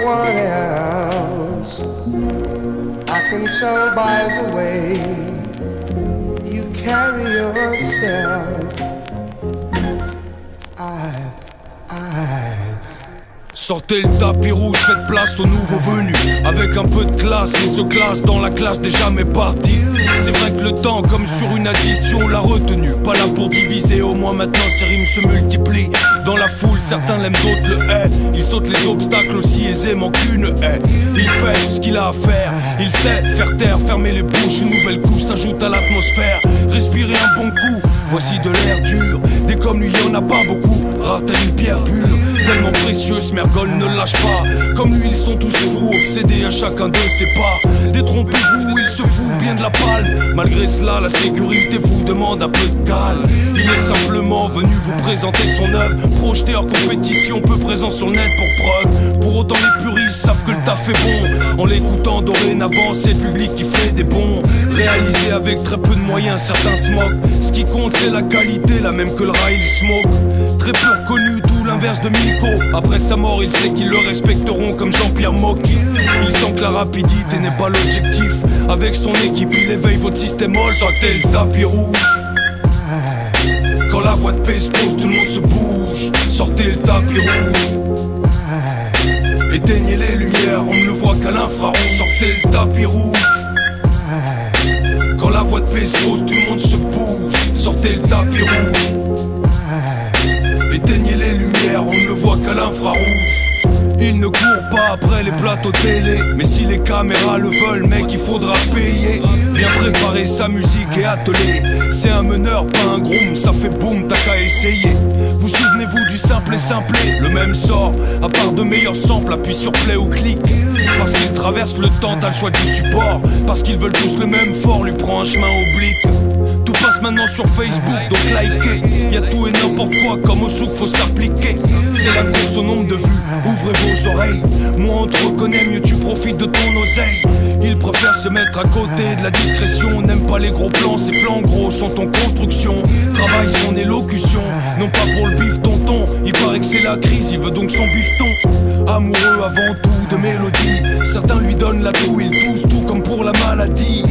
one else. I can tell by the way you carry yourself. Sortez le tapis rouge, faites place aux nouveaux venus. Avec un peu de classe, ils se classent dans la classe des jamais partis. C'est vrai que le temps, comme sur une addition, l'a retenu. Pas là pour diviser, au moins maintenant ces rimes se multiplient. Dans la foule, certains l'aiment, d'autres le haient. Il saute les obstacles aussi aisément qu'une haie. Il fait ce qu'il a à faire, il sait faire taire, fermer les bouches. Une nouvelle couche s'ajoute à l'atmosphère. Respirer un bon coup, voici de l'air dur. Des comme lui, y'en a pas beaucoup, rare telle une pierre pure. Tellement précieuse, Mergol ne lâche pas. Comme lui, ils sont tous fous, obsédés à chacun de ses pas. Détrompez-vous, il se fout bien de la palme. Malgré cela, la sécurité vous demande un peu de calme. Il est simplement venu vous présenter son œuvre, projeté hors compétition, peu présent sur le net pour preuve. Pour autant, les puristes savent que le taf est bon. En l'écoutant dorénavant, c'est le public qui fait des bons. Réalisé avec très peu de moyens, certains se moquent. Ce qui compte, c'est la qualité, la même que le rat, il smoke. Très peu reconnu, tout l'inverse de Milko. Après sa mort, il sait qu'ils le respecteront comme Jean-Pierre Mocky. Il sent que la rapidité n'est pas l'objectif. Avec son équipe, il éveille votre système all. Sortez le tapis rouge. Quand la voix de paix se pose, tout le monde se bouge. Sortez le tapis rouge. Éteignez les lumières, on ne le voit qu'à l'infrarouge. Sortez le tapis rouge. Quand la voix de paix se pose, tout le monde se bouge. Sortez le tapis rouge. Éteignez les lumières, on ne le voit qu'à l'infrarouge. Il ne court pas après les plateaux télé, mais si les caméras le veulent, mec, il faudra payer. Bien préparer sa musique et atteler. C'est un meneur, pas un groom, ça fait boum, t'as qu'à essayer. Vous souvenez-vous du simple et simplé, le même sort. À part de meilleurs samples, appuie sur play ou clic. Parce qu'ils traversent le temps, t'as le choix du support. Parce qu'ils veulent tous le même fort, lui prend un chemin oblique. Tout passe maintenant sur Facebook, donc likez. Y'a tout et n'importe quoi, comme au souk, faut s'appliquer. C'est la course au nombre de vues, ouvrez vos oreilles. Moins on te reconnaît, mieux tu profites de ton oseille. Ils préfèrent se mettre à côté de la discrétion. N'aime pas les gros plans, ces plans gros sont en construction. Travaille son élocution, non pas pour le bif tonton. Il paraît que c'est la crise, il veut donc son bifton. Amoureux avant tout de mélodie, certains lui donnent la toux, il tousse tout comme pour la maladie.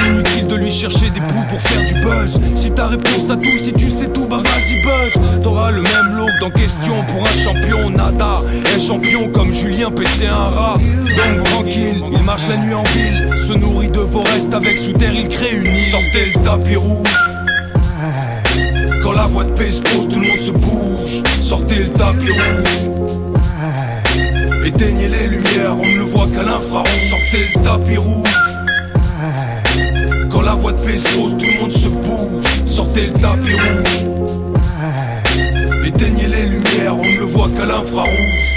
Inutile de lui chercher des poux pour faire du buzz. Si t'as réponse à tout, si tu sais tout, bah vas-y buzz. T'auras le même look dans question pour un champion, nada. Un champion comme Julien PC un rat. Donc tranquille, il marche la nuit en ville. Se nourrit de vos restes, avec sous terre il crée une île. Sortez le tapis rouge. Quand la voix de paix se pose, tout le monde se bouge. Sortez le tapis rouge. Éteignez les lumières, on ne le voit qu'à l'infrarouge. Sortez le tapis rouge. Quand la voix de paix se pose, tout le monde se bouge. Sortez le tapis rouge. Éteignez les lumières, on ne le voit qu'à l'infrarouge.